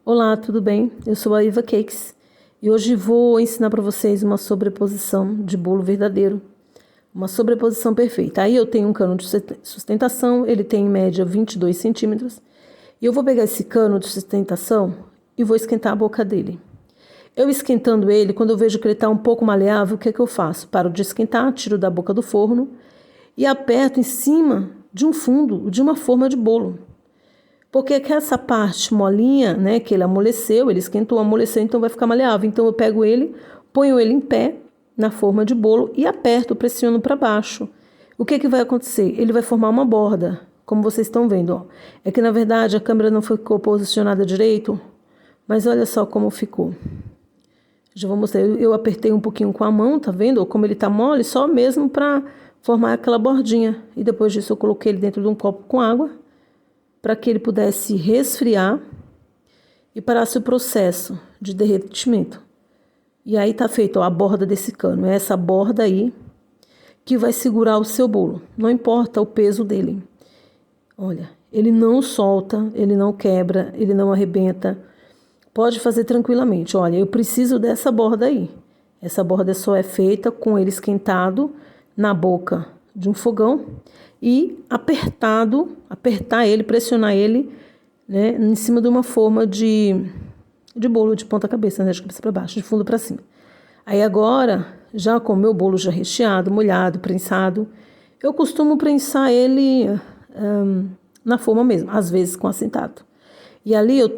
Olá, tudo bem? Eu sou a Iva Cakes e hoje vou ensinar para vocês uma sobreposição de bolo verdadeiro, uma sobreposição perfeita. Aí eu tenho um cano de sustentação, ele tem em média 22 centímetros e eu vou pegar esse cano de sustentação e vou esquentar a boca dele. Eu esquentando ele, quando eu vejo que ele está um pouco maleável, o que é que eu faço? Paro de esquentar, tiro da boca do forno e aperto em cima de um fundo de uma forma de bolo. Porque que essa parte molinha, né, que ele amoleceu, ele esquentou, amoleceu, então vai ficar maleável. Então eu pego ele, ponho ele em pé, na forma de bolo, e aperto, pressiono para baixo. O que vai acontecer? Ele vai formar uma borda, como vocês estão vendo. Ó. É que na verdade a câmera não ficou posicionada direito, mas olha só como ficou. Já vou mostrar, eu apertei um pouquinho com a mão, tá vendo? Como ele tá mole, só mesmo para formar aquela bordinha. E depois disso eu coloquei ele dentro de um copo com água, para que ele pudesse resfriar e parasse o processo de derretimento. E aí tá feito ó, a borda desse cano. É essa borda aí que vai segurar o seu bolo. Não importa o peso dele. Olha, ele não solta, ele não quebra, ele não arrebenta. Pode fazer tranquilamente. Olha, eu preciso dessa borda aí. Essa borda só é feita com ele esquentado na boca de um fogão e apertar ele, pressionar ele, né, em cima de uma forma de bolo de ponta cabeça, né, de cabeça para baixo, de fundo para cima. Aí agora, já com o meu bolo já recheado, molhado, prensado, eu costumo prensar ele na forma mesmo, às vezes com acetato. E ali eu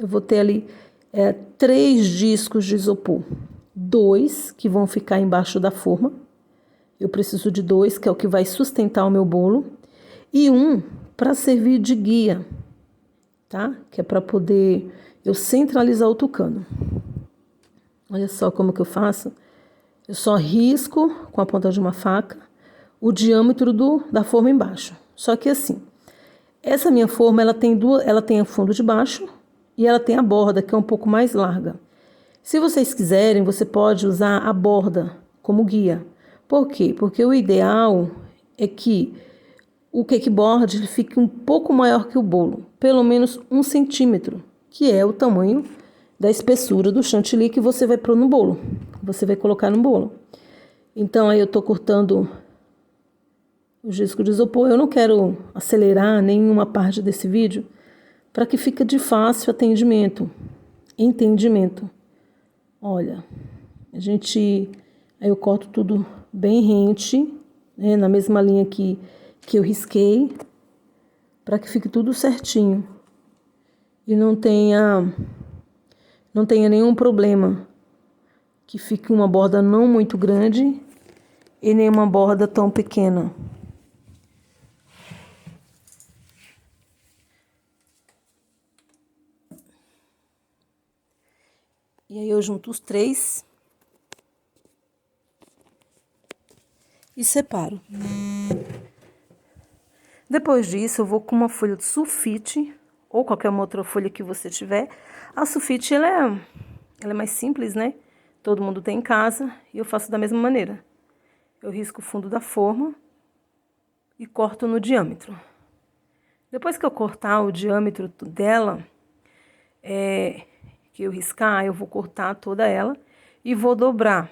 vou ter ali 3 discos de isopor, 2 que vão ficar embaixo da forma. Eu preciso de 2, que é o que vai sustentar o meu bolo, e um para servir de guia, tá? Que é para poder eu centralizar o tucano. Olha só como que eu faço. Eu só risco com a ponta de uma faca o diâmetro da forma embaixo. Só que assim, essa minha forma ela tem o fundo de baixo e ela tem a borda que é um pouco mais larga. Se vocês quiserem, você pode usar a borda como guia. Por quê? Porque o ideal é que o cakeboard fique um pouco maior que o bolo, pelo menos 1 centímetro, que é o tamanho da espessura do chantilly que você vai pôr no bolo. Você vai colocar no bolo. Então aí eu estou cortando o disco de isopor. Eu não quero acelerar nenhuma parte desse vídeo para que fique de fácil entendimento. Olha, aí eu corto tudo bem rente, né, na mesma linha que eu risquei, para que fique tudo certinho e não tenha nenhum problema, que fique uma borda não muito grande e nem uma borda tão pequena. E aí eu junto os 3 e separo. Depois disso, eu vou com uma folha de sulfite, ou qualquer outra folha que você tiver. A sulfite, ela é mais simples, né? Todo mundo tem em casa, e eu faço da mesma maneira. Eu risco o fundo da forma e corto no diâmetro. Depois que eu cortar o diâmetro dela, que eu riscar, eu vou cortar toda ela e vou dobrar,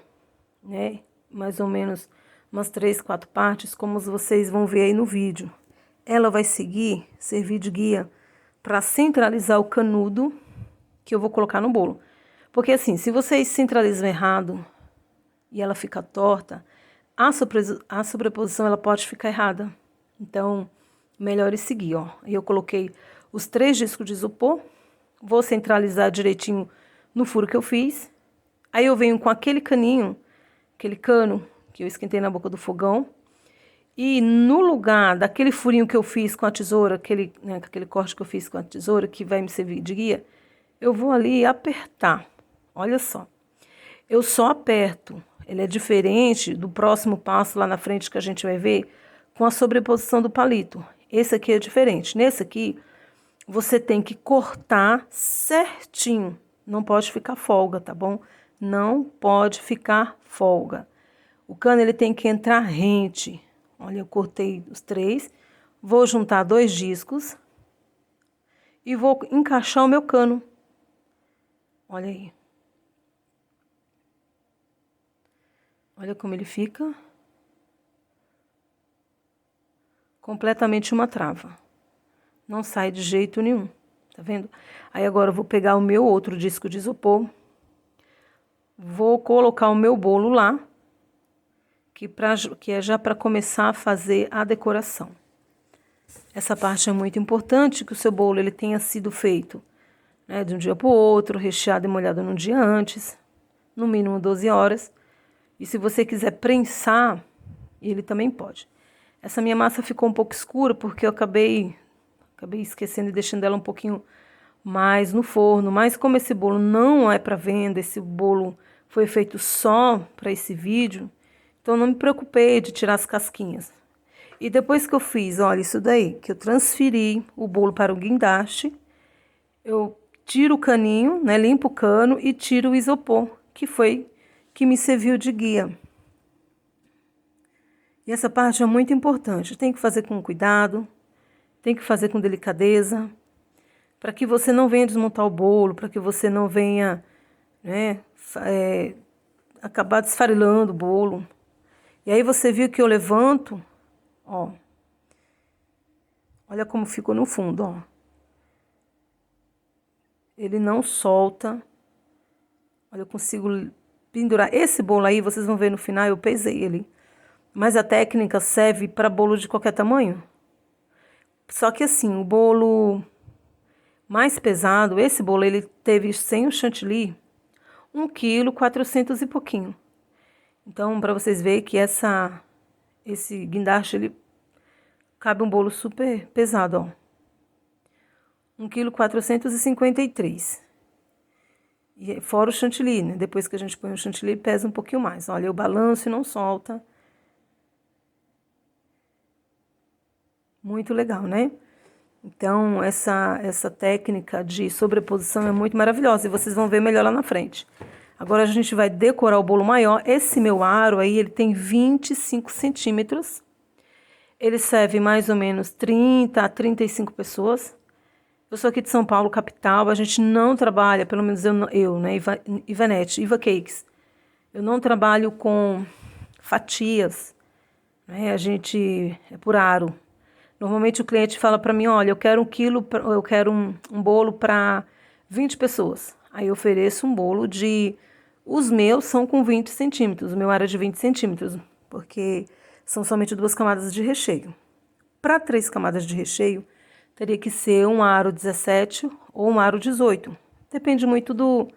né? Mais ou menos umas 3, 4 partes, como vocês vão ver aí no vídeo. Ela vai servir de guia para centralizar o canudo que eu vou colocar no bolo. Porque assim, se vocês centralizam errado e ela fica torta, a sobreposição ela pode ficar errada. Então, melhor é seguir, ó. Eu coloquei os 3 discos de isopor, vou centralizar direitinho no furo que eu fiz. Aí eu venho com aquele cano que eu esquentei na boca do fogão. E no lugar daquele furinho que eu fiz com a tesoura, aquele corte que eu fiz com a tesoura, que vai me servir de guia, eu vou ali apertar. Olha só. Eu só aperto. Ele é diferente do próximo passo lá na frente que a gente vai ver com a sobreposição do palito. Esse aqui é diferente. Nesse aqui, você tem que cortar certinho. Não pode ficar folga, tá bom? Não pode ficar folga. O cano ele tem que entrar rente. Olha, eu cortei os 3. Vou juntar 2 discos e vou encaixar o meu cano. Olha aí. Olha como ele fica. Completamente uma trava. Não sai de jeito nenhum. Tá vendo? Aí agora eu vou pegar o meu outro disco de isopor. Vou colocar o meu bolo lá, que é já para começar a fazer a decoração. Essa parte é muito importante, que o seu bolo ele tenha sido feito, né, de um dia para o outro, recheado e molhado num dia antes, no mínimo 12 horas. E se você quiser prensar, ele também pode. Essa minha massa ficou um pouco escura porque eu acabei esquecendo e deixando ela um pouquinho mais no forno. Mas como esse bolo não é para venda, esse bolo foi feito só para esse vídeo, então não me preocupei de tirar as casquinhas. E depois que eu fiz, olha isso daí, que eu transferi o bolo para o guindaste, eu tiro o caninho, né, limpo o cano e tiro o isopor, que me serviu de guia. E essa parte é muito importante, tem que fazer com cuidado, tem que fazer com delicadeza, para que você não venha desmontar o bolo, para que você não venha, né, acabar desfarelando o bolo. E aí você viu que eu levanto, ó, olha como ficou no fundo, ó. Ele não solta. Olha, eu consigo pendurar. Esse bolo aí, vocês vão ver no final, eu pesei ele. Mas a técnica serve para bolo de qualquer tamanho. Só que assim, o bolo mais pesado, esse bolo, ele teve sem o chantilly, 1,4 kg e pouquinho. Então, para vocês verem que esse guindaste, ele cabe um bolo super pesado, ó. 1,453 kg. E fora o chantilly, né? Depois que a gente põe o chantilly, pesa um pouquinho mais. Olha, eu balanço e não solta. Muito legal, né? Então, essa técnica de sobreposição é muito maravilhosa e vocês vão ver melhor lá na frente. Agora a gente vai decorar o bolo maior. Esse meu aro aí, ele tem 25 centímetros. Ele serve mais ou menos 30 a 35 pessoas. Eu sou aqui de São Paulo, capital. A gente não trabalha, pelo menos eu, né, Ivanete, Iva Cakes. Eu não trabalho com fatias, né? A gente é por aro. Normalmente o cliente fala para mim, olha, eu quero 1 quilo, eu quero um bolo para 20 pessoas. Aí eu ofereço um bolo os meus são com 20 centímetros, o meu aro é de 20 centímetros, porque são somente 2 camadas de recheio. Para 3 camadas de recheio, teria que ser um aro 17 ou um aro 18. Depende muito do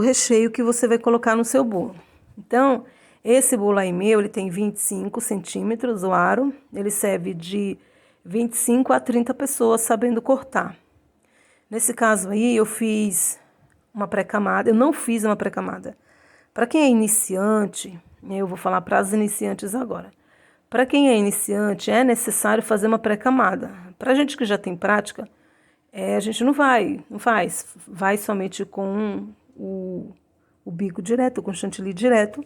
recheio que você vai colocar no seu bolo. Então, esse bolo aí meu, ele tem 25 centímetros, o aro. Ele serve de 25 a 30 pessoas sabendo cortar. Nesse caso aí, eu fiz uma pré-camada. Eu não fiz uma pré-camada. Para quem é iniciante, eu vou falar para as iniciantes agora. Para quem é iniciante, é necessário fazer uma pré-camada. Para a gente que já tem prática, a gente não faz. Vai somente com o bico direto, com o chantilly direto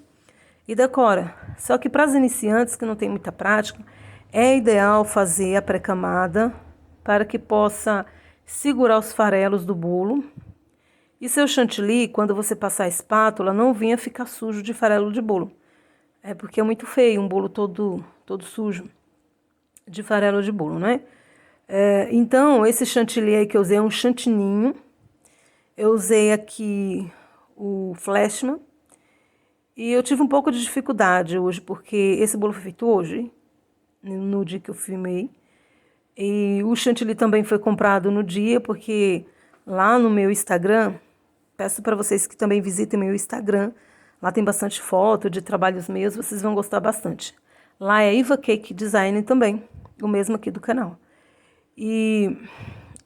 e decora. Só que para as iniciantes que não têm muita prática, é ideal fazer a pré-camada para que possa segurar os farelos do bolo. E seu chantilly, quando você passar a espátula, não venha ficar sujo de farelo de bolo. É porque é muito feio um bolo todo sujo de farelo de bolo, né? Então, esse chantilly aí que eu usei é um chantininho. Eu usei aqui o Flashman. E eu tive um pouco de dificuldade hoje, porque esse bolo foi feito hoje, no dia que eu filmei. E o chantilly também foi comprado no dia, porque lá no meu Instagram, peço para vocês que também visitem meu Instagram, lá tem bastante foto de trabalhos meus, vocês vão gostar bastante. Lá é Iva Cake Design também, o mesmo aqui do canal. E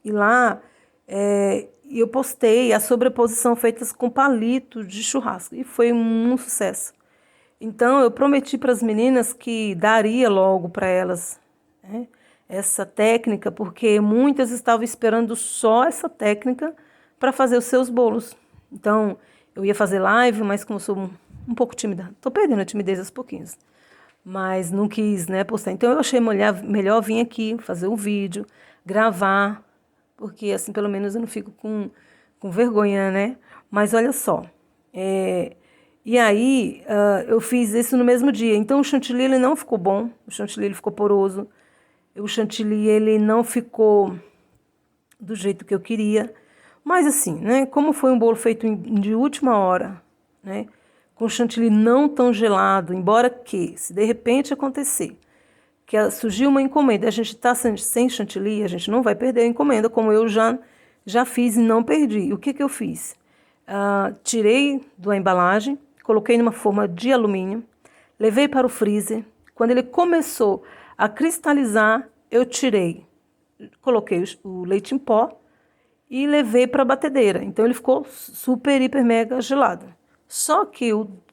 lá eu postei a sobreposição feitas com palito de churrasco e foi um sucesso. Então eu prometi para as meninas que daria logo para elas, né, essa técnica, porque muitas estavam esperando só essa técnica para fazer os seus bolos. Então eu ia fazer live, mas como eu sou um pouco tímida, estou perdendo a timidez aos pouquinhos, mas não quis, né, postar. Então eu achei melhor vir aqui, fazer um vídeo, gravar, porque assim pelo menos eu não fico com vergonha, né? Mas olha só, e aí eu fiz isso no mesmo dia. Então o chantilly ele não ficou bom, o chantilly ele ficou poroso, o chantilly ele não ficou do jeito que eu queria. Mas assim, né? Como foi um bolo feito de última hora, né? Com chantilly não tão gelado, embora que, se de repente acontecer que surgiu uma encomenda, a gente está sem chantilly, a gente não vai perder a encomenda, como eu já fiz e não perdi. O que eu fiz? Tirei da embalagem, coloquei numa forma de alumínio, levei para o freezer. Quando ele começou a cristalizar, eu tirei, coloquei o leite em pó e levei para a batedeira. Então ele ficou super, hiper, mega gelado. Só que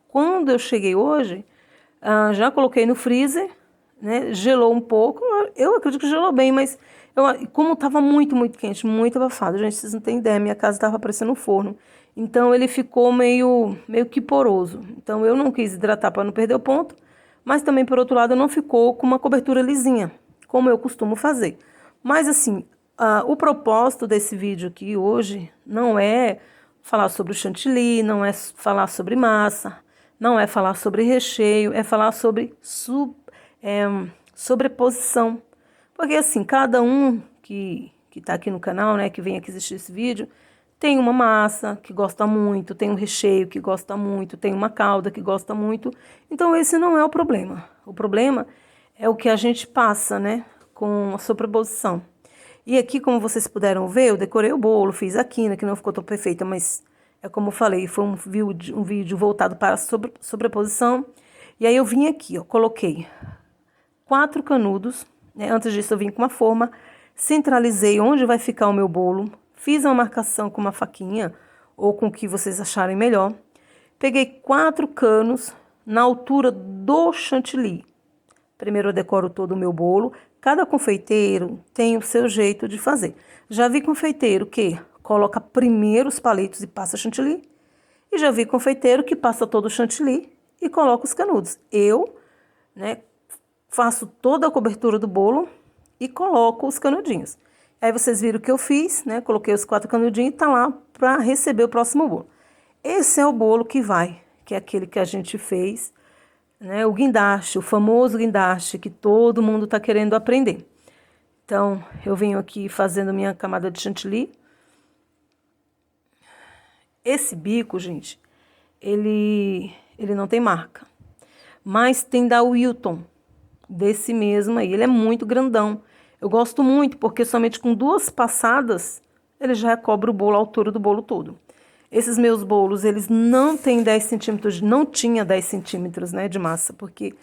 quando eu cheguei hoje, já coloquei no freezer, né, gelou um pouco. Eu acredito que gelou bem, mas como estava muito, muito quente, muito abafado, gente, vocês não têm ideia, minha casa estava parecendo um forno. Então ele ficou meio que poroso. Então eu não quis hidratar para não perder o ponto, mas também, por outro lado, não ficou com uma cobertura lisinha, como eu costumo fazer. Mas assim, o propósito desse vídeo aqui hoje não é falar sobre o chantilly, não é falar sobre massa, não é falar sobre recheio, é falar sobre sobreposição. Porque assim, cada um que está aqui no canal, né, que vem aqui assistir esse vídeo, tem uma massa que gosta muito, tem um recheio que gosta muito, tem uma calda que gosta muito. Então esse não é o problema. O problema é o que a gente passa, né, com a sobreposição. E aqui, como vocês puderam ver, eu decorei o bolo, fiz a quina, que não ficou tão perfeita, mas é como eu falei, foi um vídeo voltado para a sobreposição. E aí eu vim aqui, ó, coloquei 4 canudos, né? Antes disso eu vim com uma forma, centralizei onde vai ficar o meu bolo, fiz uma marcação com uma faquinha, ou com o que vocês acharem melhor. Peguei 4 canos na altura do chantilly. Primeiro eu decoro todo o meu bolo. Cada confeiteiro tem o seu jeito de fazer. Já vi confeiteiro que coloca primeiro os palitos e passa chantilly. E já vi confeiteiro que passa todo o chantilly e coloca os canudos. Eu, né, faço toda a cobertura do bolo e coloco os canudinhos. Aí vocês viram o que eu fiz, né? Coloquei os 4 canudinhos e tá lá para receber o próximo bolo. Esse é o bolo que vai, que é aquele que a gente fez, né, o guindaste, o famoso guindaste que todo mundo está querendo aprender. Então, eu venho aqui fazendo minha camada de chantilly. Esse bico, gente, ele não tem marca, mas tem da Wilton, desse mesmo aí. Ele é muito grandão. Eu gosto muito porque somente com 2 passadas ele já cobre o bolo, a altura do bolo todo. Esses meus bolos, eles não têm 10 centímetros, não tinha 10 centímetros, né, de massa, porque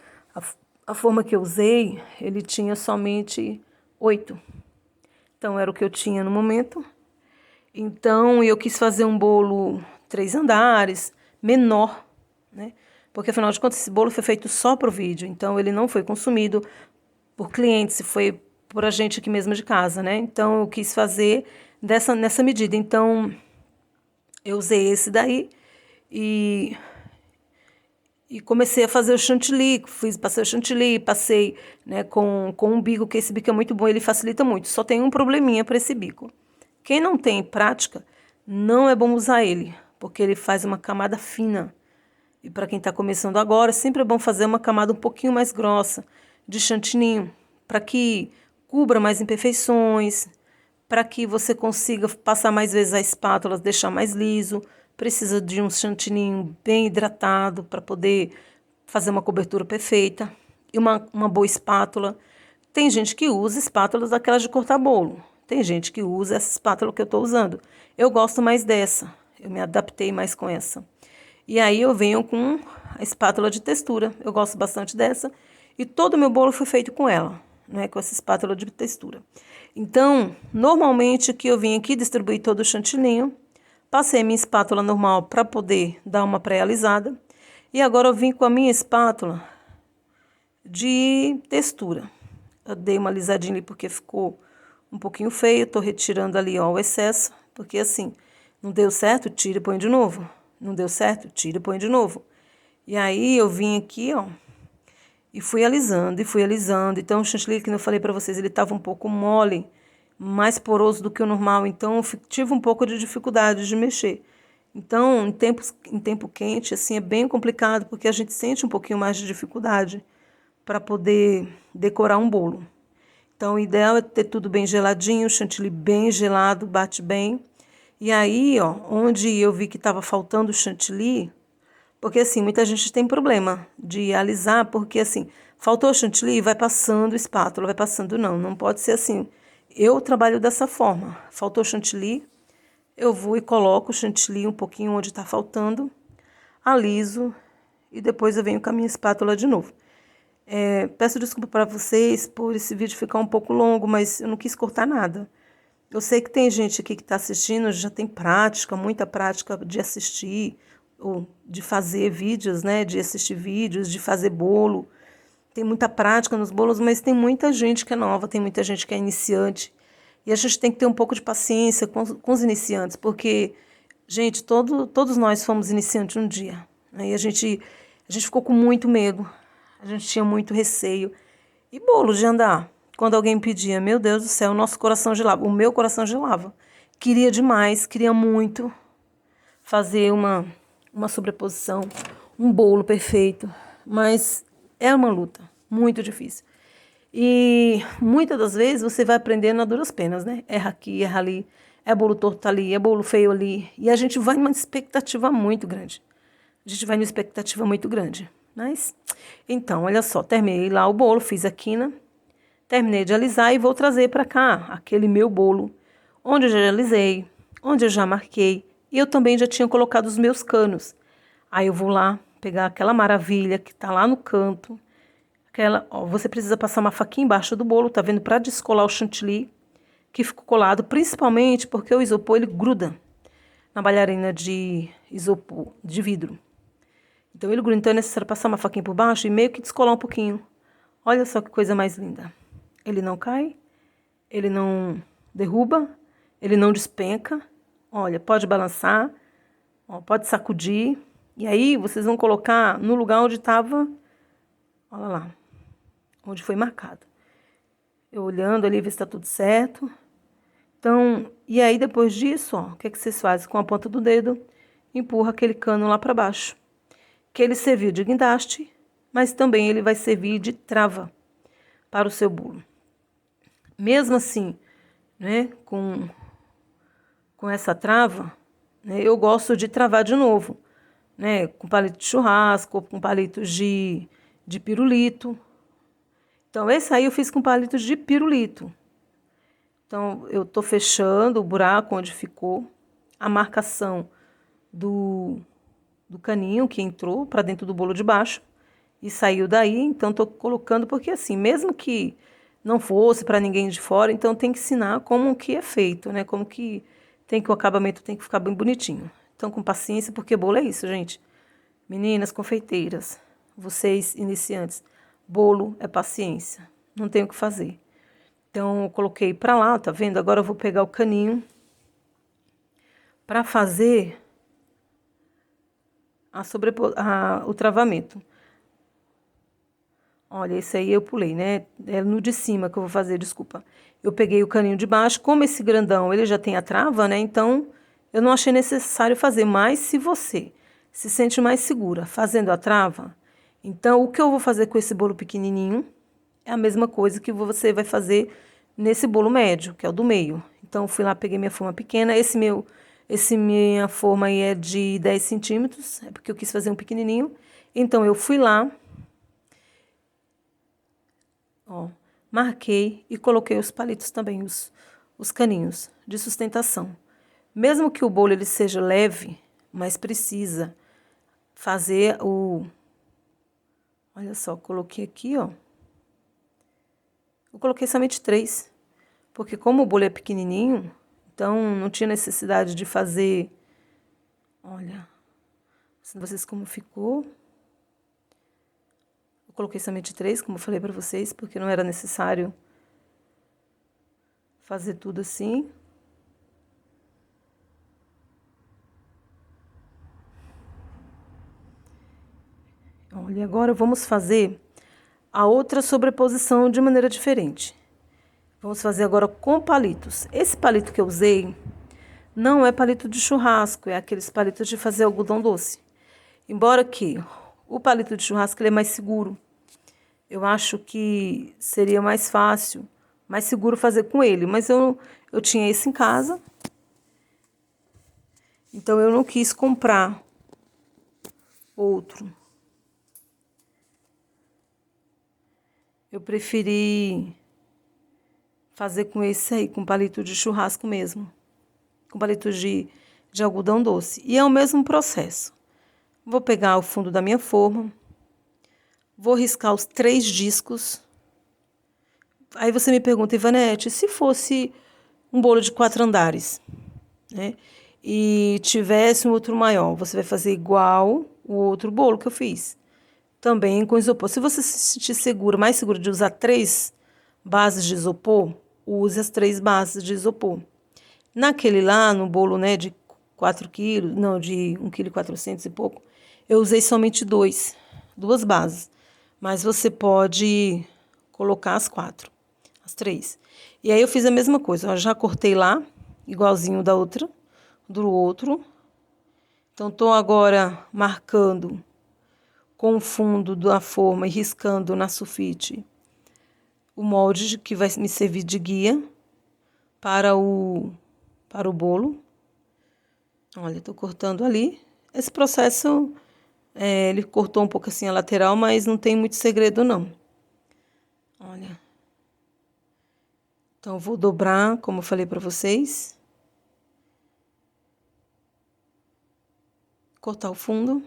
a forma que eu usei, ele tinha somente 8. Então, era o que eu tinha no momento. Então, eu quis fazer um bolo 3 andares, menor, né, porque afinal de contas, esse bolo foi feito só para o vídeo, então ele não foi consumido por clientes, foi por a gente aqui mesmo de casa, né. Então, eu quis fazer nessa medida. Então, eu usei esse daí e comecei a fazer o chantilly, passei o chantilly, passei, né, com um bico, que esse bico é muito bom, ele facilita muito. Só tem um probleminha para esse bico. Quem não tem prática, não é bom usar ele, porque ele faz uma camada fina. E para quem está começando agora, sempre é bom fazer uma camada um pouquinho mais grossa de chantininho, para que cubra mais imperfeições, para que você consiga passar mais vezes a espátula, deixar mais liso. Precisa de um chantininho bem hidratado para poder fazer uma cobertura perfeita. E uma boa espátula. Tem gente que usa espátulas daquelas de cortar bolo. Tem gente que usa essa espátula que eu estou usando. Eu gosto mais dessa. Eu me adaptei mais com essa. E aí eu venho com a espátula de textura. Eu gosto bastante dessa. E todo o meu bolo foi feito com ela, né, com essa espátula de textura. Então, normalmente que eu vim aqui distribuir todo o chantilinho, passei minha espátula normal para poder dar uma pré-alisada. E agora eu vim com a minha espátula de textura. Eu dei uma alisadinha ali porque ficou um pouquinho feio. Estou retirando ali, ó, o excesso. Porque assim, não deu certo, tira e põe de novo. Não deu certo, tira e põe de novo. E aí eu vim aqui, ó, e fui alisando. Então o chantilly, que eu falei para vocês, ele estava um pouco mole. mais poroso do que o normal, então eu tive um pouco de dificuldade de mexer. Então, em tempo quente, assim, é bem complicado, porque a gente sente um pouquinho mais de dificuldade para poder decorar um bolo. Então, o ideal é ter tudo bem geladinho, o chantilly bem gelado, bate bem. E aí, ó, onde eu vi que estava faltando o chantilly, porque assim, muita gente tem problema de alisar, porque assim, faltou o chantilly, vai passando espátula, vai passando, não pode ser assim. Eu trabalho dessa forma, faltou chantilly, eu vou e coloco o chantilly um pouquinho onde está faltando, aliso e depois eu venho com a minha espátula de novo. Peço desculpa para vocês por esse vídeo ficar um pouco longo, mas eu não quis cortar nada. Eu sei que tem gente aqui que está assistindo, já tem prática, muita prática de assistir, ou de fazer vídeos, né? De assistir vídeos, de fazer bolo. Tem muita prática nos bolos, mas tem muita gente que é nova, tem muita gente que é iniciante. E a gente tem que ter um pouco de paciência com os iniciantes, porque, gente, todos nós fomos iniciantes um dia. Né? E a gente ficou com muito medo, a gente tinha muito receio. E bolo de andar? Quando alguém pedia, meu Deus do céu, o nosso coração gelava, o meu coração gelava. Queria demais, queria muito fazer uma sobreposição, um bolo perfeito, mas é uma luta, muito difícil. E muitas das vezes você vai aprendendo a duras penas, né? Erra aqui, erra ali, é bolo torto ali, é bolo feio ali. E a gente vai numa expectativa muito grande. A gente vai numa expectativa muito grande. Mas, então, olha só, terminei lá o bolo, fiz a quina, terminei de alisar e vou trazer para cá aquele meu bolo, onde eu já alisei, onde eu já marquei. E eu também já tinha colocado os meus canos. Aí eu vou lá pegar aquela maravilha que está lá no canto. Você precisa passar uma faquinha embaixo do bolo, tá vendo? Para descolar o chantilly que ficou colado, principalmente porque o isopor ele gruda na bailarina de isopor, de vidro. Então ele gruda, então é necessário passar uma faquinha por baixo e meio que descolar um pouquinho. Olha só que coisa mais linda. Ele não cai, ele não derruba, ele não despenca. Olha, pode balançar, ó, pode sacudir. E aí vocês vão colocar no lugar onde estava, olha lá, onde foi marcado. Eu olhando ali, ver se está tudo certo. Então, e aí depois disso, ó, o que é que vocês fazem? Com a ponta do dedo, empurra aquele cano lá para baixo. Que ele serviu de guindaste, mas também ele vai servir de trava para o seu bolo. Mesmo assim, né, com essa trava, né, eu gosto de travar de novo, né, com palito de churrasco, com palitos de pirulito. Então, esse aí eu fiz com palitos de pirulito. Então, eu estou fechando o buraco onde ficou a marcação do caninho que entrou para dentro do bolo de baixo e saiu daí. Então, estou colocando, porque assim, mesmo que não fosse para ninguém de fora, então tem que ensinar como que é feito, né? Como que o acabamento tem que ficar bem bonitinho. Então, com paciência, porque bolo é isso, gente. Meninas confeiteiras, vocês iniciantes, bolo é paciência, não tem o que fazer. Então, eu coloquei para lá, tá vendo? Agora eu vou pegar o caninho para fazer o travamento. Olha, esse aí eu pulei, né? É no de cima que eu vou fazer, desculpa. Eu peguei o caninho de baixo, como esse grandão ele já tem a trava, né? Então, eu não achei necessário fazer. Mas se você se sente mais segura fazendo a trava, então o que eu vou fazer com esse bolo pequenininho é a mesma coisa que você vai fazer nesse bolo médio, que é o do meio. Então, eu fui lá, peguei minha forma pequena. Minha forma aí é de 10 centímetros, é porque eu quis fazer um pequenininho. Então, eu fui lá, ó, marquei e coloquei os palitos também, os caninhos de sustentação. Mesmo que o bolo ele seja leve, mas precisa fazer o... Olha só, coloquei aqui, ó. Eu coloquei somente 3, porque como o bolo é pequenininho, então não tinha necessidade de fazer... Olha, vocês como ficou. Eu coloquei somente 3, como eu falei para vocês, porque não era necessário fazer tudo assim. Olha, agora vamos fazer a outra sobreposição de maneira diferente. Vamos fazer agora com palitos. Esse palito que eu usei não é palito de churrasco, é aqueles palitos de fazer algodão doce. Embora que o palito de churrasco ele é mais seguro. Eu acho que seria mais fácil, mais seguro fazer com ele. Mas eu tinha esse em casa. Então eu não quis comprar outro. Eu preferi fazer com esse aí, com palito de churrasco mesmo. Com palito de algodão doce. E é o mesmo processo. Vou pegar o fundo da minha forma. Vou riscar os 3 discos. Aí você me pergunta, Ivanete, se fosse um bolo de 4 andares, né? E tivesse um outro maior, você vai fazer igual o outro bolo que eu fiz. Também com isopor. Se você se sentir seguro, mais seguro de usar 3 bases de isopor, use as 3 bases de isopor. Naquele lá, no bolo, né, de 4 quilos, não, de 1,4 kg e pouco, eu usei somente 2 bases. Mas você pode colocar as 4, as 3. E aí eu fiz a mesma coisa, eu já cortei lá, igualzinho do outro. Então, estou agora marcando com o fundo da forma e riscando na sulfite o molde que vai me servir de guia para o bolo. Olha, estou cortando ali. Esse processo, ele cortou um pouco assim a lateral, mas não tem muito segredo não. Olha. Então, vou dobrar, como eu falei para vocês. Cortar o fundo.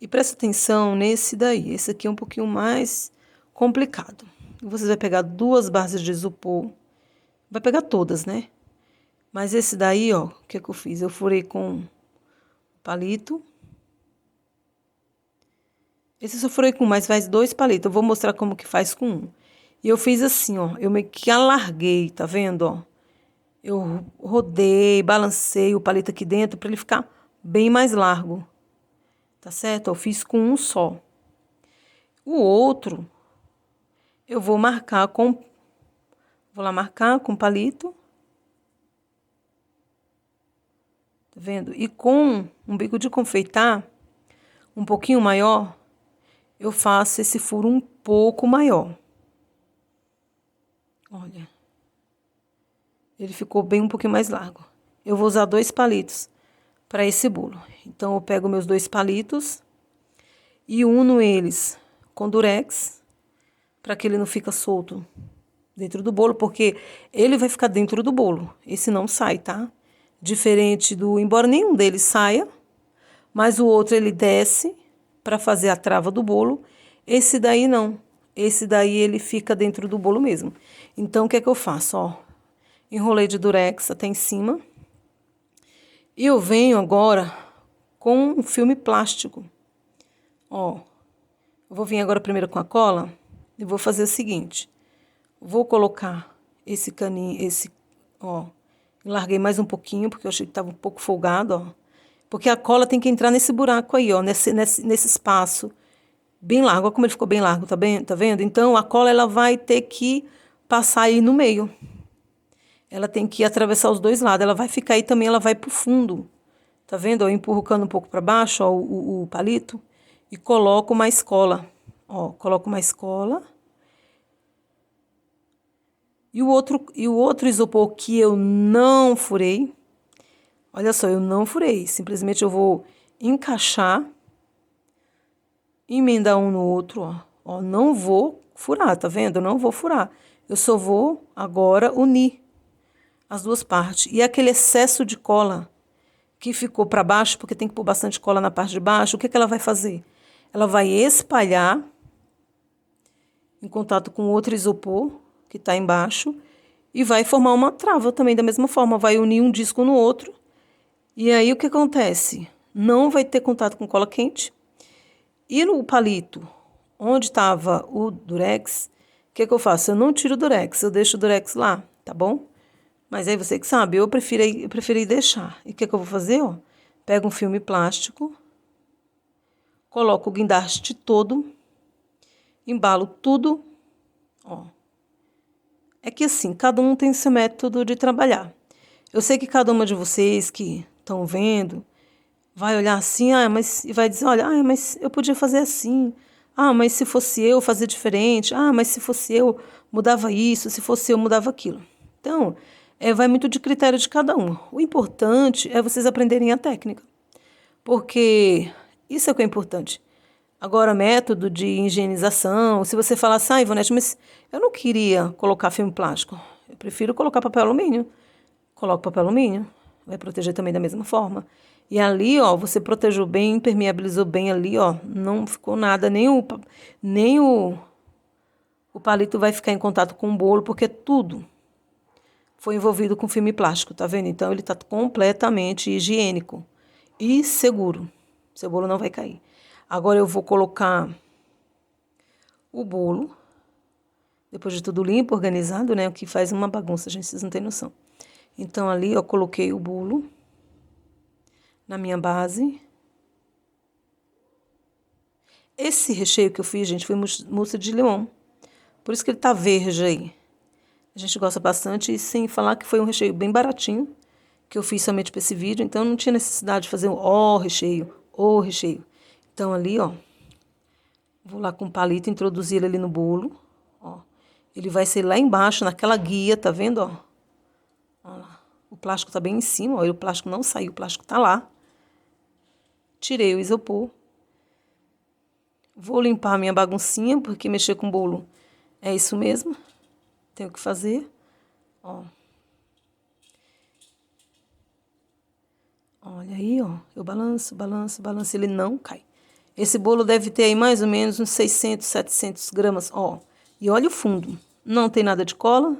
E presta atenção nesse daí. Esse aqui é um pouquinho mais complicado. Você vai pegar 2 bases de isopor. Vai pegar todas, né? Mas esse daí, ó, o que eu fiz? Eu furei com palito. Esse eu só furei com mais, faz 2 palitos. Eu vou mostrar como que faz com um. E eu fiz assim, ó. Eu meio que alarguei, tá vendo, ó? Eu rodei, balancei o palito aqui dentro para ele ficar bem mais largo. Tá certo? Eu fiz com um só. O outro, eu vou marcar com... Vou lá marcar com palito. Tá vendo? E com um bico de confeitar um pouquinho maior, eu faço esse furo um pouco maior. Olha. Ele ficou bem um pouquinho mais largo. Eu vou usar 2 palitos para esse bolo. Então, eu pego meus 2 palitos e uno eles com durex, para que ele não fique solto dentro do bolo, porque ele vai ficar dentro do bolo. Esse não sai, tá? Diferente do... Embora nenhum deles saia, mas o outro ele desce para fazer a trava do bolo. Esse daí não. Esse daí ele fica dentro do bolo mesmo. Então, o que é que eu faço? Ó, enrolei de durex até em cima. E eu venho agora com um filme plástico. Ó, eu vou vir agora primeiro com a cola e vou fazer o seguinte. Vou colocar esse caninho, ó, larguei mais um pouquinho porque eu achei que estava um pouco folgado, ó. Porque a cola tem que entrar nesse buraco aí, ó, nesse espaço bem largo. Olha como ele ficou bem largo, tá vendo? Então, a cola ela vai ter que passar aí no meio. Ela tem que atravessar os 2 lados. Ela vai ficar aí também, ela vai pro fundo. Tá vendo? Eu empurro o cano um pouco para baixo, ó, o palito, e coloco mais cola. Ó, coloco mais cola. E o outro isopor que eu não furei, olha só, eu não furei. Simplesmente eu vou encaixar, emendar um no outro, ó. Ó, não vou furar, tá vendo? Eu não vou furar. Eu só vou agora unir as 2 partes. E aquele excesso de cola que ficou para baixo, porque tem que pôr bastante cola na parte de baixo, o que ela vai fazer? Ela vai espalhar em contato com outro isopor que está embaixo e vai formar uma trava também da mesma forma, vai unir um disco no outro. E aí o que acontece? Não vai ter contato com cola quente. E no palito, onde estava o durex, o que eu faço? Eu não tiro o durex, eu deixo o durex lá, tá bom? Mas aí você que sabe, eu preferi deixar. E o que eu vou fazer? Ó? Pego um filme plástico, coloco o guindaste todo, embalo tudo, ó, é que assim, cada um tem seu método de trabalhar. Eu sei que cada uma de vocês que estão vendo vai olhar assim, mas e vai dizer, olha, mas eu podia fazer assim. Mas se fosse eu fazer diferente. Mas se fosse eu mudava isso, se fosse eu mudava aquilo. Então, vai muito de critério de cada um. O importante é vocês aprenderem a técnica, porque isso é o que é importante. Agora, método de higienização, se você falar assim, Ivonete, mas eu não queria colocar filme plástico, eu prefiro colocar papel alumínio. Coloca papel alumínio, vai proteger também da mesma forma. E ali, você protegeu bem, impermeabilizou bem ali, não ficou nada, o palito vai ficar em contato com o bolo, porque tudo foi envolvido com filme plástico, tá vendo? Então, ele está completamente higiênico e seguro. Seu bolo não vai cair. Agora eu vou colocar o bolo, depois de tudo limpo, organizado, né? O que faz uma bagunça, gente, vocês não têm noção. Então, ali eu coloquei o bolo na minha base. Esse recheio que eu fiz, gente, foi mousse de limão. Por isso que ele tá verde aí. A gente gosta bastante, e sem falar que foi um recheio bem baratinho, que eu fiz somente para esse vídeo, então não tinha necessidade de fazer o recheio. Então, ali, vou lá com o palito introduzir ele ali no bolo. Ele vai ser lá embaixo, naquela guia, tá vendo, Olha lá. O plástico tá bem em cima, o plástico não saiu, o plástico tá lá. Tirei o isopor. Vou limpar a minha baguncinha, porque mexer com bolo é isso mesmo. Tenho que fazer. Olha aí, eu balanço, ele não cai. Esse bolo deve ter aí mais ou menos uns 600, 700 gramas, E olha o fundo. Não tem nada de cola,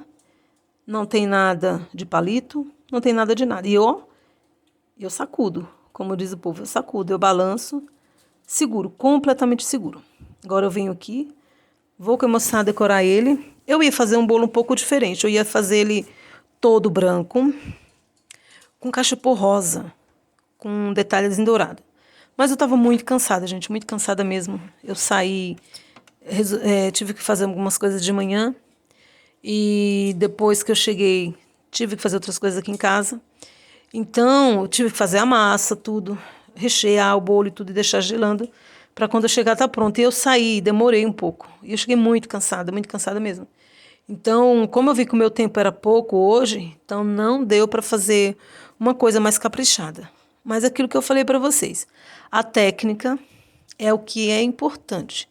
não tem nada de palito, não tem nada de nada. E eu sacudo, como diz o povo, eu sacudo, eu balanço, seguro, completamente seguro. Agora eu venho aqui, vou começar a decorar ele. Eu ia fazer um bolo um pouco diferente, eu ia fazer ele todo branco, com cachepô rosa, com detalhes em dourado. Mas eu estava muito cansada, gente, muito cansada mesmo. Eu saí, tive que fazer algumas coisas de manhã, e depois que eu cheguei, tive que fazer outras coisas aqui em casa. Então, eu tive que fazer a massa, tudo, rechear o bolo e tudo e deixar gelando para quando eu chegar tá pronto. E eu saí, demorei um pouco. E eu cheguei muito cansada mesmo. Então, como eu vi que o meu tempo era pouco hoje, então não deu para fazer uma coisa mais caprichada. Mas aquilo que eu falei para vocês, a técnica é o que é importante.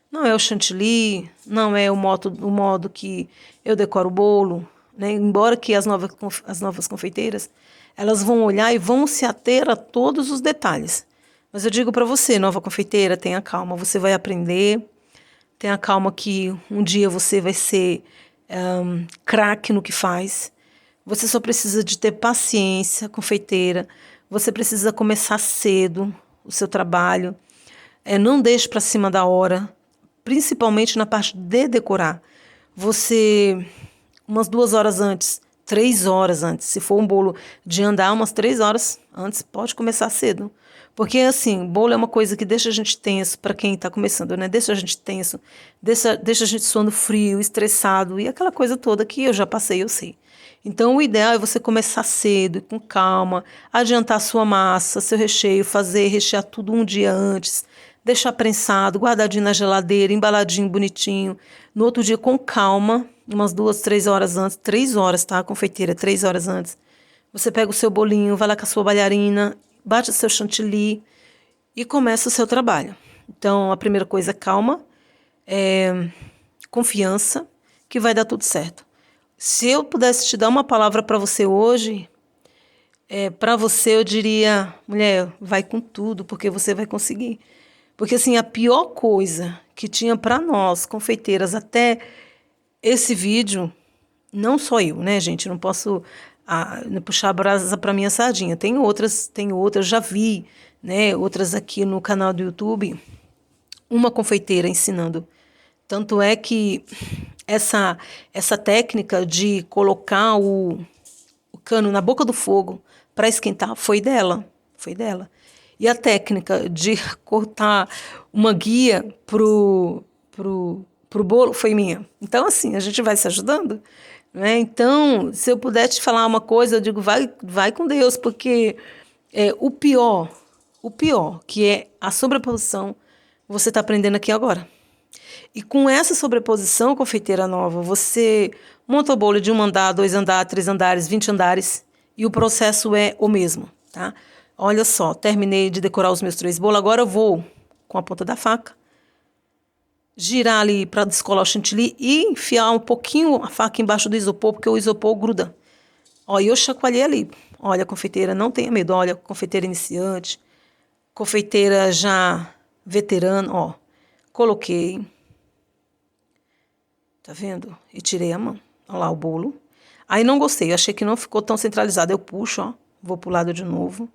Não é o chantilly, não é o modo que eu decoro o bolo, né? Embora que as novas confeiteiras, elas vão olhar e vão se ater a todos os detalhes. Mas eu digo para você, nova confeiteira, tenha calma, você vai aprender, tenha calma que um dia você vai ser craque no que faz. Você só precisa de ter paciência, confeiteira. Você precisa começar cedo o seu trabalho. Não deixe para cima da hora, principalmente na parte de decorar. Você, umas 2 horas antes, 3 horas antes, se for um bolo de andar, umas 3 horas antes, pode começar cedo. Porque, assim, bolo é uma coisa que deixa a gente tenso para quem está começando, né? Deixa a gente tenso, deixa a gente suando frio, estressado e aquela coisa toda que eu já passei, eu sei. Então, o ideal é você começar cedo, com calma, adiantar a sua massa, seu recheio, rechear tudo um dia antes, deixar prensado, guardadinho na geladeira, embaladinho, bonitinho. No outro dia, com calma, umas 2, 3 horas antes, 3 horas, tá, confeiteira, 3 horas antes. Você pega o seu bolinho, vai lá com a sua bailarina, bate o seu chantilly e começa o seu trabalho. Então, a primeira coisa, calma, confiança, que vai dar tudo certo. Se eu pudesse te dar uma palavra para você hoje, para você eu diria, mulher, vai com tudo, porque você vai conseguir. Porque, assim, a pior coisa que tinha para nós, confeiteiras, até esse vídeo, não só eu, né, gente? Não posso puxar a brasa para minha sardinha. Tem outras, já vi, né, outras aqui no canal do YouTube, uma confeiteira ensinando. Tanto é que essa técnica de colocar o cano na boca do fogo para esquentar foi dela. E a técnica de cortar uma guia pro bolo foi minha. Então, assim, a gente vai se ajudando. né? Então, se eu puder te falar uma coisa, eu digo, vai com Deus, porque o pior, que é a sobreposição, você está aprendendo aqui agora. E com essa sobreposição, confeiteira nova, você monta o bolo de 1 andar, 2 andares, 3 andares, 20 andares, e o processo é o mesmo, tá? Olha só, terminei de decorar os meus 3 bolos, agora eu vou, com a ponta da faca, girar ali para descolar o chantilly e enfiar um pouquinho a faca embaixo do isopor, porque o isopor gruda. Olha, eu chacoalhei ali. Olha, confeiteira, não tenha medo. Olha, confeiteira iniciante, confeiteira já veterana, ó. Coloquei. Tá vendo? E tirei a mão. Olha lá o bolo. Aí não gostei, eu achei que não ficou tão centralizado. Eu puxo, ó. Vou pro lado de novo.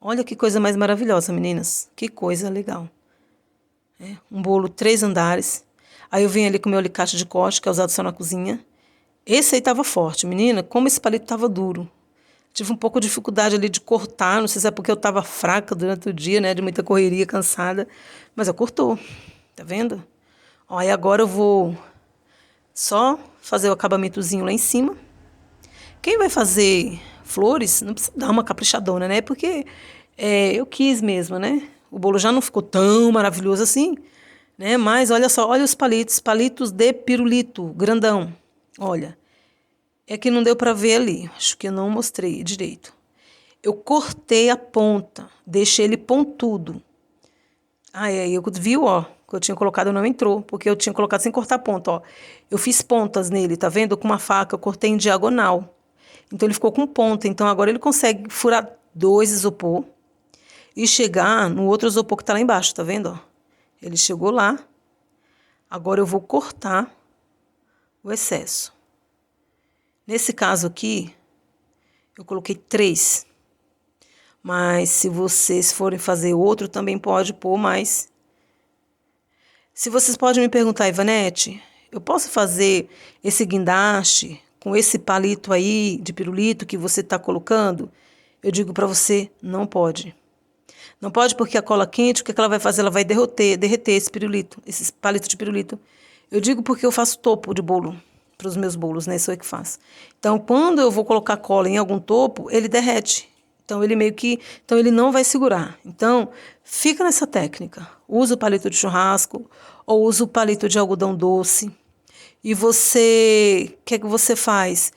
Olha que coisa mais maravilhosa, meninas. Que coisa legal. Um bolo 3 andares. Aí eu venho ali com o meu alicate de corte, que é usado só na cozinha. Esse aí tava forte, menina. Como esse palito tava duro. Tive um pouco de dificuldade ali de cortar. Não sei se é porque eu tava fraca durante o dia, né? De muita correria, cansada. Mas eu cortou. Tá vendo? Ó, aí agora eu vou só fazer o acabamentozinho lá em cima. Quem vai fazer flores, não precisa dar uma caprichadona, né? Porque eu quis mesmo, né? O bolo já não ficou tão maravilhoso assim, né? Mas olha só, olha os palitos de pirulito, grandão. Olha, é que não deu para ver ali, acho que eu não mostrei direito. Eu cortei a ponta, deixei ele pontudo. Aí eu vi, ó, que eu tinha colocado não entrou, porque eu tinha colocado sem cortar a ponta, ó. Eu fiz pontas nele, tá vendo? Com uma faca, eu cortei em diagonal. Então ele ficou com ponta, então agora ele consegue furar 2 isopor e chegar no outro isopor que tá lá embaixo, tá vendo, ó? Ele chegou lá. Agora eu vou cortar o excesso. Nesse caso aqui, eu coloquei 3. Mas se vocês forem fazer outro, também pode pôr mais. Se vocês podem me perguntar, Ivanete, eu posso fazer esse guindaste com esse palito aí de pirulito que você está colocando? Eu digo para você, não pode. Não pode porque a cola quente, o que ela vai fazer? Ela vai derreter esse pirulito, esse palito de pirulito. Eu digo porque eu faço topo de bolo para os meus bolos, né? Isso é que faço. Então, quando eu vou colocar cola em algum topo, ele derrete. Então, ele não vai segurar. Então, fica nessa técnica. Usa o palito de churrasco ou usa o palito de algodão doce. E você, o que é que você faz?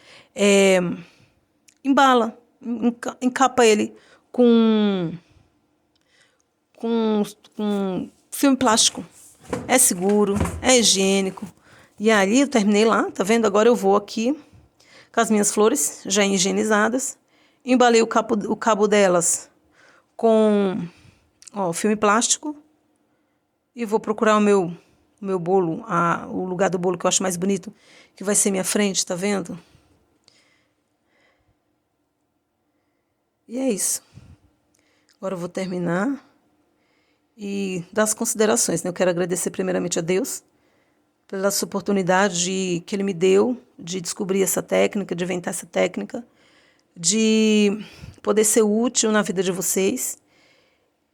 Embala, encapa ele com filme plástico. É seguro, é higiênico. E aí eu terminei lá, tá vendo? Agora eu vou aqui com as minhas flores já higienizadas. Embalei o cabo delas com filme plástico. E vou procurar o meu bolo, o lugar do bolo que eu acho mais bonito, que vai ser minha frente, tá vendo? E é isso. Agora eu vou terminar e dar as considerações, né? Eu quero agradecer primeiramente a Deus pela essa oportunidade que Ele me deu de descobrir essa técnica, de inventar essa técnica, de poder ser útil na vida de vocês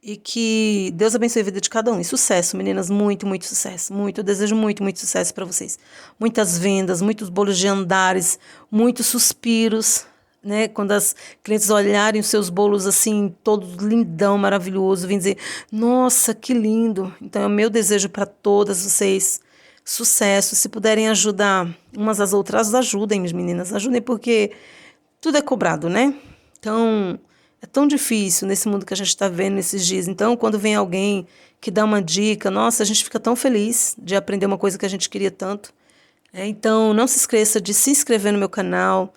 e que Deus abençoe a vida de cada um. E sucesso, meninas, muito, muito sucesso. Muito, eu desejo muito, muito sucesso para vocês. Muitas vendas, muitos bolos de andares, muitos suspiros, né? Quando as clientes olharem os seus bolos assim, todos lindão, maravilhoso, vêm dizer, nossa, que lindo. Então é o meu desejo para todas vocês. Sucesso. Se puderem ajudar umas às outras, ajudem, meninas. Ajudem porque tudo é cobrado, né? Então, é tão difícil nesse mundo que a gente está vendo nesses dias. Então, quando vem alguém que dá uma dica, nossa, a gente fica tão feliz de aprender uma coisa que a gente queria tanto. Então, não se esqueça de se inscrever no meu canal.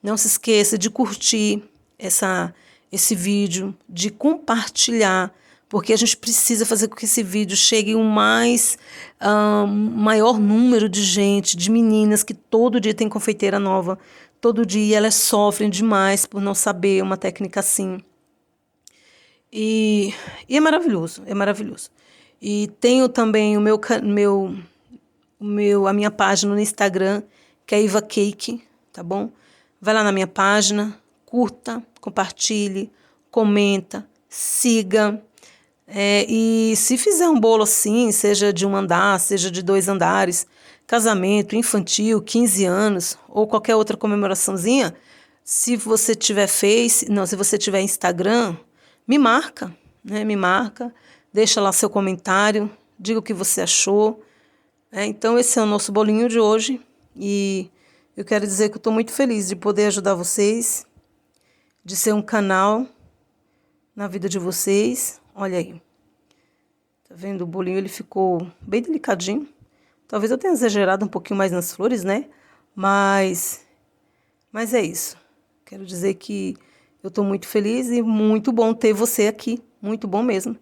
Não se esqueça de curtir esse vídeo, de compartilhar, porque a gente precisa fazer com que esse vídeo chegue o maior número de gente, de meninas que todo dia tem confeiteira nova, todo dia elas sofrem demais por não saber uma técnica assim. E é maravilhoso, é maravilhoso. E tenho também a minha página no Instagram, que é Iva Cake, tá bom? Vai lá na minha página, curta, compartilhe, comenta, siga. E se fizer um bolo assim, seja de 1 andar, seja de 2 andares, casamento infantil, 15 anos ou qualquer outra comemoraçãozinha, se você tiver se você tiver Instagram, me marca, né? Me marca, deixa lá seu comentário, diga o que você achou. Então esse é o nosso bolinho de hoje e eu quero dizer que eu estou muito feliz de poder ajudar vocês, de ser um canal na vida de vocês. Olha aí, tá vendo? O bolinho ele ficou bem delicadinho. Talvez eu tenha exagerado um pouquinho mais nas flores, né? Mas é isso. Quero dizer que eu estou muito feliz e muito bom ter você aqui. Muito bom mesmo.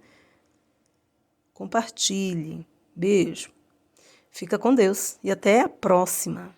Compartilhe. Beijo. Fica com Deus e até a próxima.